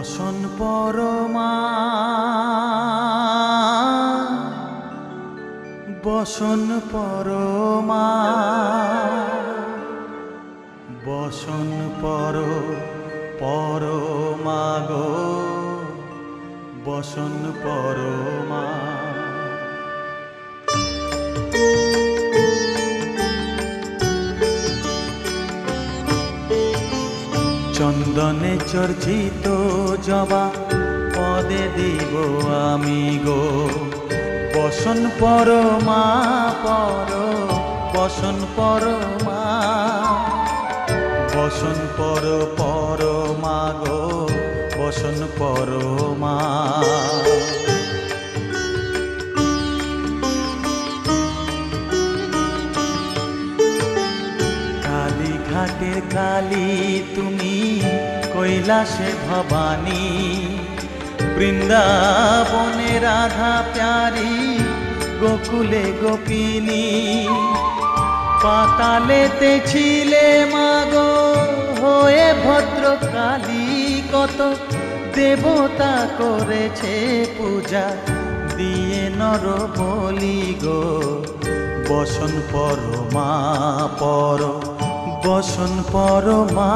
বসন পরমা বসন পরমা বসন পরমা গো বসন পরমা। চন্দনে চর্চিত জবা পদে দিব আমি গো বসন পরমা বসন পরমা বসন পরমা গো বসন পরমা। কালীঘাটের কালী তুমি কৈলাসে ভবানী বৃন্দাবনে রাধা প্যারি গোকুলে গোপিনী পাতালেতে ছিলে মাগো হয়ে ভদ্রকালী কত দেবতা করেছে পূজা দিয়ে নর বলি গো বসন পরমা বসন পরমা।